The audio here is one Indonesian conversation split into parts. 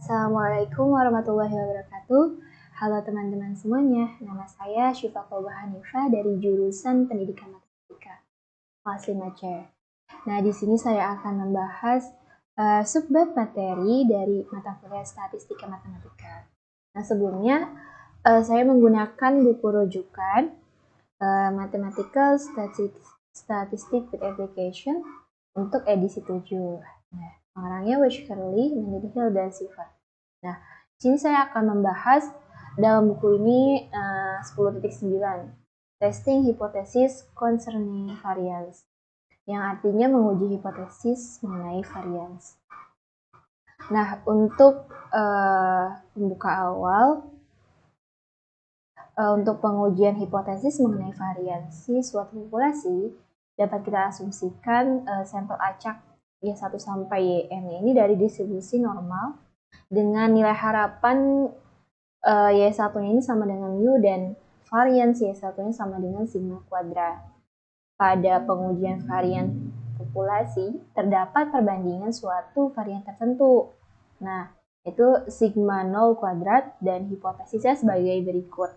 Assalamualaikum warahmatullahi wabarakatuh. Halo teman-teman semuanya, nama saya Syifa Kolba Hanifah dari jurusan Pendidikan Matematika, kelas 5C. Nah, di sini saya akan membahas subbab materi dari mata kuliah Statistika Matematika. Nah, sebelumnya saya menggunakan buku rujukan Mathematical Statistics with Application untuk edisi 7. Nah, pengarangnya Wesh Curly, Hill, dan Siva. Nah, di sini saya akan membahas dalam buku ini 10.9 Testing Hypothesis Concerning Variance, yang artinya menguji hipotesis mengenai variance. Nah, untuk pembuka awal, untuk pengujian hipotesis mengenai variasi suatu populasi, dapat kita asumsikan sampel acak Y1 sampai Yn ini dari distribusi normal dengan nilai harapan Y1-nya ini sama dengan mu dan varians Y1-nya sama dengan sigma kuadrat. Pada pengujian varian populasi, terdapat perbandingan suatu varian tertentu. Nah, itu sigma 0 kuadrat dan hipotesisnya sebagai berikut.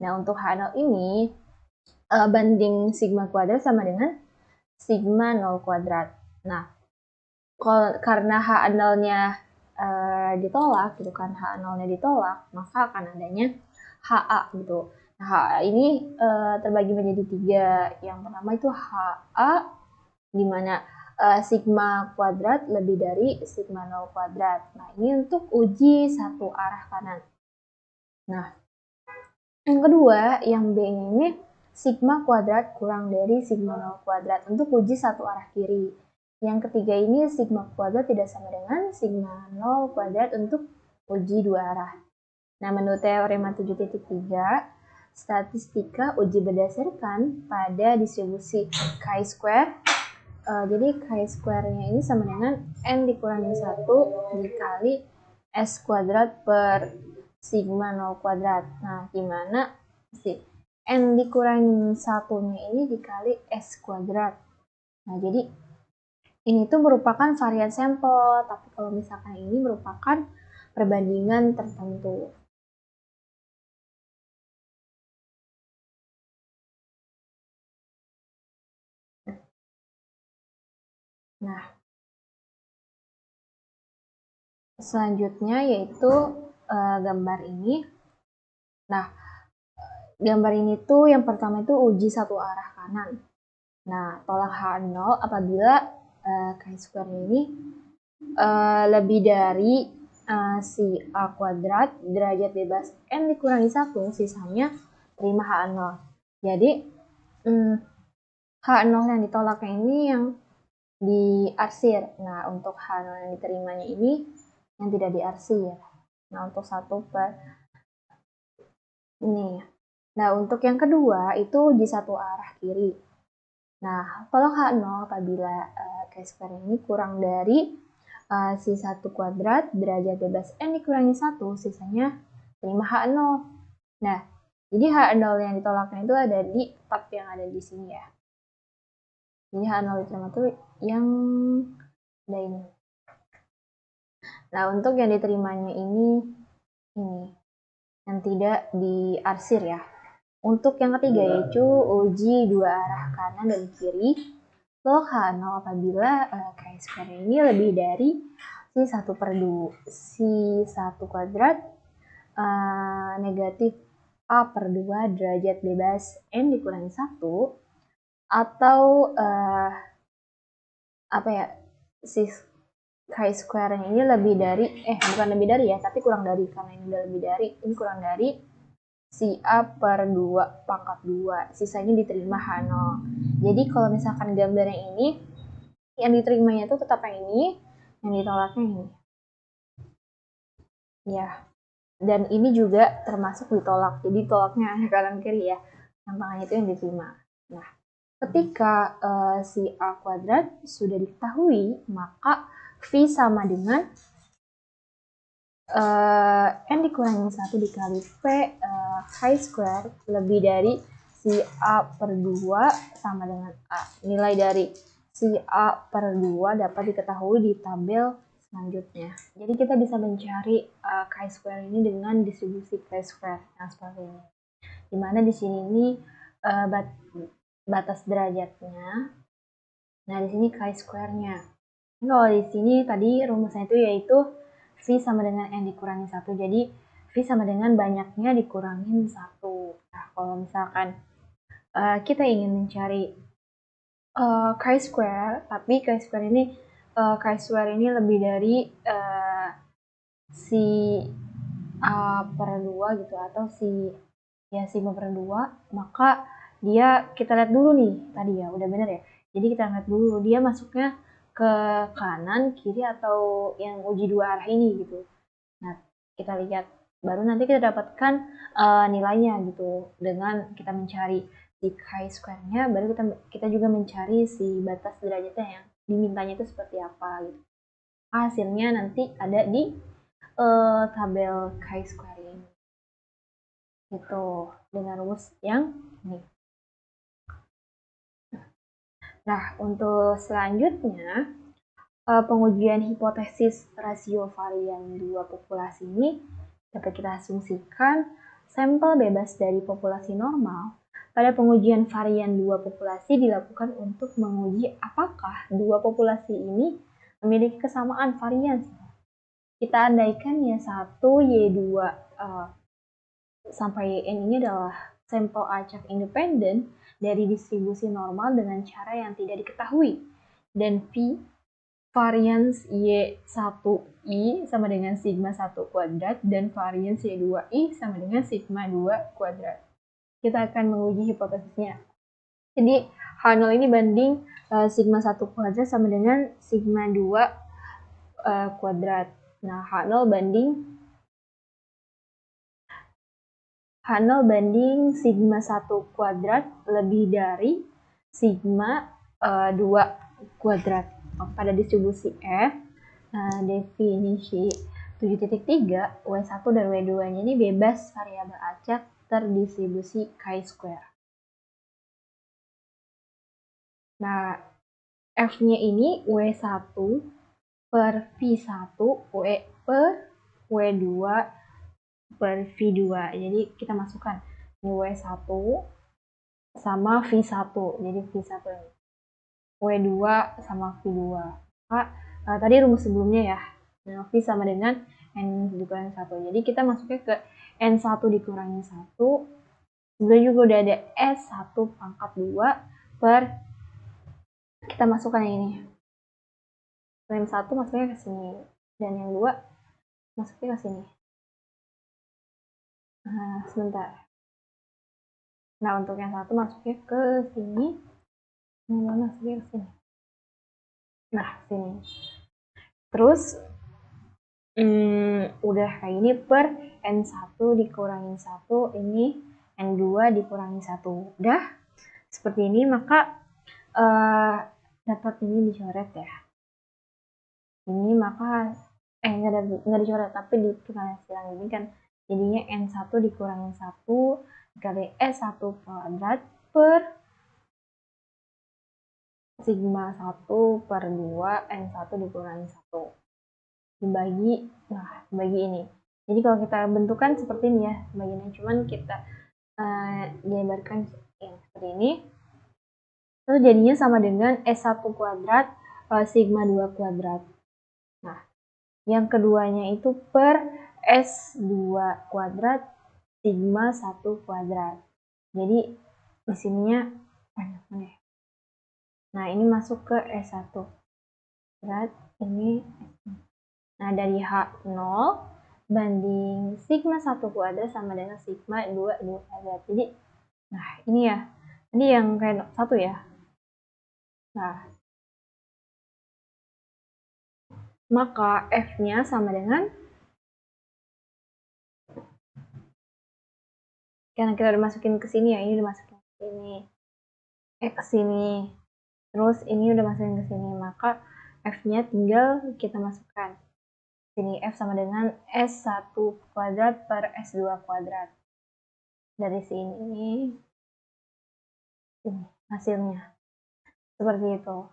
Nah, untuk H0 ini, banding sigma kuadrat sama dengan sigma 0 kuadrat. Nah, karena H0-nya ditolak, gitu kan, H0-nya ditolak, maka akan adanya HA gitu. Nah, HA ini terbagi menjadi 3. Yang pertama itu HA, di mana sigma kuadrat lebih dari sigma 0 kuadrat. Nah, ini untuk uji satu arah kanan. Nah, yang kedua, yang B-nya ini sigma kuadrat kurang dari sigma 0 kuadrat untuk uji satu arah kiri. Yang ketiga ini sigma kuadrat tidak sama dengan sigma 0 kuadrat untuk uji dua arah. Nah, menurut teorema 7.3, statistika uji berdasarkan pada distribusi chi-square. Jadi chi-square-nya ini sama dengan n dikurangi 1 dikali s kuadrat per sigma 0 kuadrat. Nah, dimana n dikurangi 1-nya ini dikali s kuadrat. Nah, jadi ini tuh merupakan varian sampel, tapi kalau misalkan ini merupakan perbandingan tertentu. Nah, selanjutnya yaitu gambar ini. Nah, gambar ini tuh yang pertama itu uji satu arah kanan. Nah, tolak H0 apabila chi-square ini lebih dari si A kuadrat derajat bebas n dikurangi 1, sisanya terima H0. Jadi H0 yang ditolaknya ini yang diarsir. Nah, untuk H0 yang diterimanya ini yang tidak diarsir. Nah, untuk 1 per ini. Nah, untuk yang kedua itu uji satu arah kiri. Nah, tolak H0 apabila chi-square ini kurang dari si 1 kuadrat derajat bebas n dikurangi 1, sisanya terima H0. Nah, jadi H0 yang ditolaknya itu ada di tab yang ada di sini ya. Jadi H0 diterima itu yang ada ini. Nah, untuk yang diterimanya ini yang tidak diarsir ya. Untuk yang ketiga yaitu uji dua arah kanan dan kiri. Log H0 apabila chi-square ini lebih dari si 1 per 2, si 1 kuadrat negatif A per 2 derajat bebas n dikurangi 1, atau si chi-square ini lebih dari, bukan lebih dari ya, tapi kurang dari, karena ini udah lebih dari, ini kurang dari si A per 2 pangkat 2, sisanya diterima H0. Jadi kalau misalkan gambar yang ini, yang diterimanya itu tetap yang ini, yang ditolaknya ini. Ya, dan ini juga termasuk ditolak, jadi tolaknya kanan kiri ya, yang tengahnya itu yang diterima. Nah, ketika si A kuadrat sudah diketahui, maka V sama dengan n dikurangi 1 dikali P chi-square lebih dari si A per 2 sama dengan A. Nilai dari si A per 2 dapat diketahui di tabel selanjutnya. Jadi kita bisa mencari chi-square ini dengan distribusi chi-square yang seperti ini. Dimana di sini ini batas derajatnya. Nah, di sini chi-square-nya. Kalau di sini tadi rumusnya itu yaitu V sama dengan N dikurangi 1. Jadi V sama dengan banyaknya dikurangin 1. Nah, kalau misalkan kita ingin mencari chi-square, tapi chi-square ini lebih dari si A per 2 gitu, atau si sigma per 2, maka kita lihat dulu nih, tadi ya, udah bener ya. Jadi kita lihat dulu, dia masuknya ke kanan, kiri, atau yang uji dua arah ini gitu. Nah, kita lihat, baru nanti kita dapatkan nilainya gitu, dengan kita mencari si chi-square-nya, baru kita juga mencari si batas derajatnya yang dimintanya itu seperti apa gitu. Hasilnya nanti ada di tabel chi-square ini. Itu dengan rumus yang ini. Nah, untuk selanjutnya pengujian hipotesis rasio varian dua populasi ini dapat kita asumsikan sampel bebas dari populasi normal. Pada pengujian varian dua populasi dilakukan untuk menguji apakah dua populasi ini memiliki kesamaan varian. Kita andaikan Y1, Y2 sampai Yn ini adalah sampel acak independen dari distribusi normal dengan cara yang tidak diketahui. Dan V varians Y1I sama dengan sigma 1 kuadrat dan varians Y2I sama dengan sigma 2 kuadrat. Kita akan menguji hipotesisnya. Jadi H0 ini banding sigma 1 kuadrat sama dengan sigma 2 kuadrat. Nah, H0 banding sigma 1 kuadrat lebih dari sigma 2 kuadrat. Pada distribusi F, definisi 7.3, W1 dan W2-nya ini bebas variabel acak terdistribusi chi-square. Nah, F-nya ini W1 per V1 per W2 per V2. Jadi kita masukkan ini W1 sama V1. Jadi V1 ini. W2 sama V2. Tadi rumus sebelumnya ya. Nah, V sama dengan N dikurangi 1. Jadi kita masuknya ke N1 dikurangi 1. Sebenarnya juga udah ada S1 pangkat 2 per kita masukkan yang ini. Yang 1 masuknya ke sini. Dan yang 2 masuknya ke sini. Nah, sebentar. Nah, untuk yang 1 masuknya ke sini. Yang 2 masuknya ke sini. Nah, sini. Terus udah kayak ini per N1 dikurangi 1, ini N2 dikurangi 1. Udah seperti ini, maka dapat ini dicoret ya. Ini maka nggak dicoret, tapi dikurangi silang ini kan jadinya N1 dikurangi 1 dikali S1 kuadrat per sigma 1 per 2 N1 dikurangi 1 dibagi ini. Jadi kalau kita bentukkan seperti ini ya bagiannya, cuman kita digambarkan yang seperti ini. Terus jadinya sama dengan S1 kuadrat sigma 2 kuadrat. Nah, yang keduanya itu per S2 kuadrat sigma 1 kuadrat. Jadi di sininya nah ini masuk ke S1 kuadrat, ini. Nah, dari H0 banding sigma 1 kuadrat sama dengan sigma 2 kuadrat. Jadi, nah ini ya. Ini yang kayak 1 ya. Nah, maka F-nya sama dengan, karena kita udah masukin ke sini ya, ini udah masukin ke sini. Ke sini. Terus ini udah masukin ke sini, maka F-nya tinggal kita masukkan. Sini F sama dengan S1 kuadrat per S2 kuadrat. Dari sini, ini hasilnya. Seperti itu.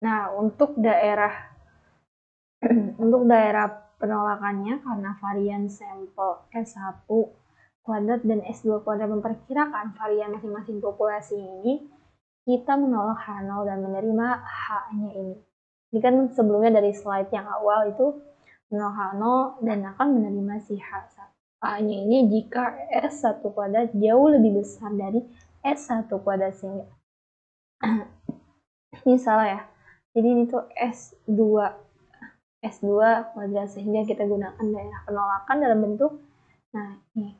Nah, untuk daerah untuk daerah penolakannya karena varian sampel S1 kuadrat dan S2 kuadrat memperkirakan varian masing-masing populasi ini, kita menolak H0 dan menerima H-nya ini. Ini kan sebelumnya dari slide yang awal itu menolak H0 dan akan menerima si H-nya ini jika S1 kuadrat jauh lebih besar dari S1 kuadrat, sehingga ini salah ya. Jadi ini tuh S2 kuadrat, sehingga kita gunakan daerah penolakan dalam bentuk, nah ini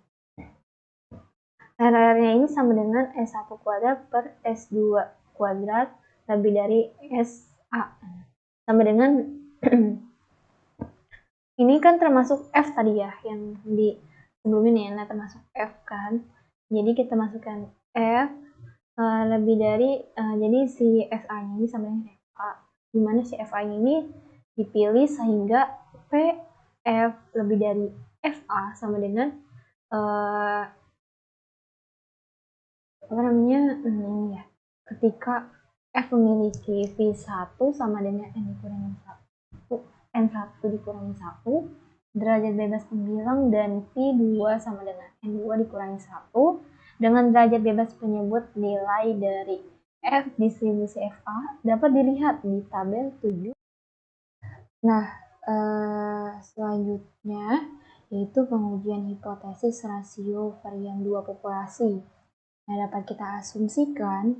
RR-nya ini sama dengan S1 kuadrat per S2 kuadrat lebih dari SA, sama dengan ini kan termasuk F tadi ya, yang di sebelum ini ya, nah termasuk F kan, jadi kita masukkan F lebih dari jadi si FA-nya ini sama dengan FA, dimana si FA-nya ini dipilih sehingga PF lebih dari FA sama dengan apa namanya, ini ya, ketika F memiliki V1 sama dengan N dikurangi 1, N1 dikurangi 1, derajat bebas pembilang, dan V2 sama dengan N2 dikurangi 1, dengan derajat bebas penyebut nilai dari F distribusi FA dapat dilihat di tabel 7. Nah, selanjutnya yaitu pengujian hipotesis rasio varian dua populasi. Nah, dapat kita asumsikan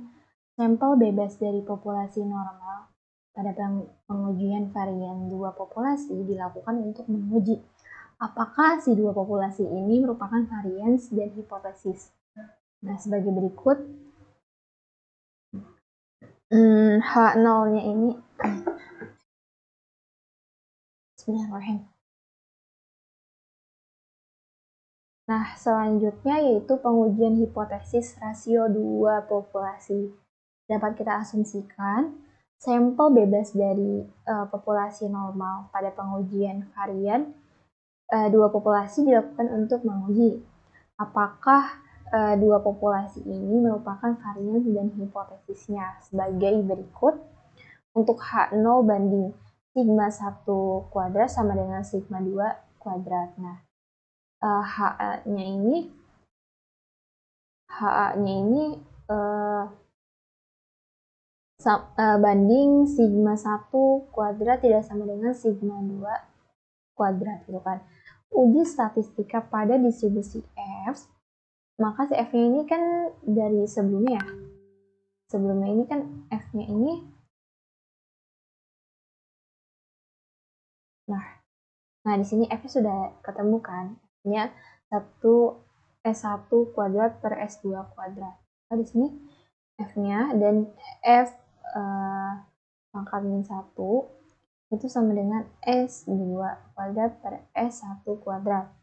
sampel bebas dari populasi normal pada pengujian varian dua populasi dilakukan untuk menguji apakah si dua populasi ini merupakan varians dan hipotesis. Nah, sebagai berikut, H0-nya ini, Bismillahirrahmanirrahim. Nah, selanjutnya yaitu pengujian hipotesis rasio dua populasi. Dapat kita asumsikan sampel bebas dari populasi normal pada pengujian varian dua populasi dilakukan untuk menguji apakah dua populasi ini merupakan varian dan hipotesisnya sebagai berikut. Untuk H0 banding sigma 1 kuadrat sama dengan sigma 2 kuadrat. Nah, HA-nya ini banding sigma 1 kuadrat tidak sama dengan sigma 2 kuadrat gitu kan. Uji statistika pada distribusi F, maka si F-nya ini kan dari sebelumnya ya. Sebelumnya ini kan F-nya ini, nah di sini F-nya sudah ketemu kan. F-nya S1 kuadrat per S2 kuadrat. Nah, di sini F-nya dan F pangkat min 1 itu sama dengan S2 kuadrat per S1 kuadrat.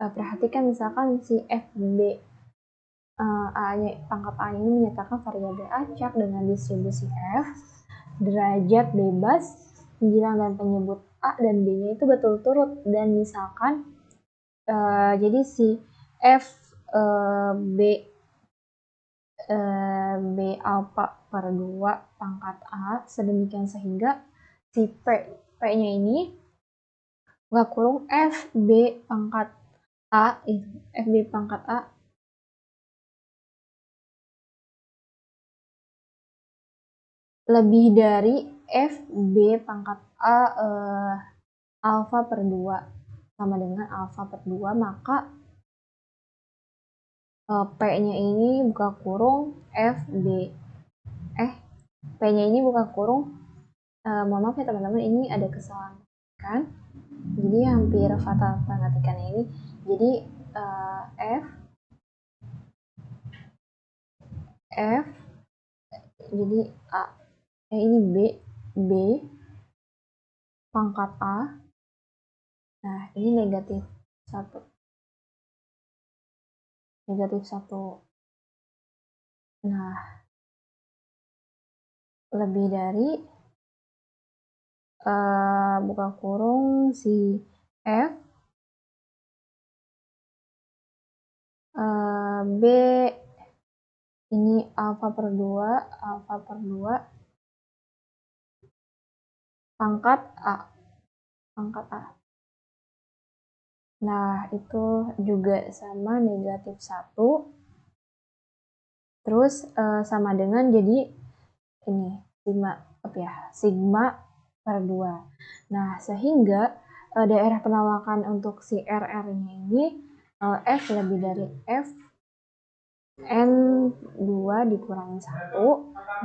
Perhatikan misalkan si FB pangkat A ini menyatakan variabel acak dengan distribusi F, derajat bebas, pembilang dan penyebut A dan B-nya itu betul turut, dan misalkan jadi si F B alpha per 2 pangkat A sedemikian sehingga si P-nya ini nggak kurung FB pangkat A, FB pangkat A lebih dari FB pangkat A alpha per 2 sama dengan alpha per 2, maka P-nya ini buka kurung FB P-nya ini buka kurung, mohon maaf ya teman-teman, ini ada kesalahan kan, jadi hampir fatal pengetikannya ini. Jadi F jadi A ini B pangkat A, nah ini negatif 1, nah lebih dari buka kurung si F B ini alpha per 2 pangkat A. Pangkat A. Nah, itu juga sama negatif 1. Terus sama dengan jadi ini sigma per 2. Nah, sehingga daerah penolakan untuk si RR-nya ini F lebih dari F N2 dikurangi 1,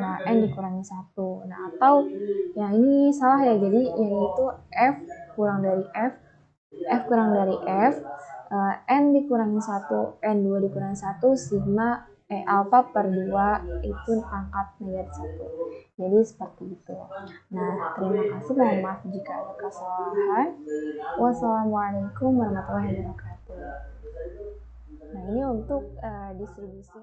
nah N dikurangi 1. Nah, atau yang ini salah ya, jadi yaitu F kurang dari F, F kurang dari F, N dikurangi 1, N2 dikurangi 1, sigma alpha per 2 itu pangkat negatif 1. Jadi seperti itu. Nah, terima kasih. Mohon maaf jika ada kesalahan. Wassalamualaikum warahmatullahi wabarakatuh. Nah, ini untuk distribusi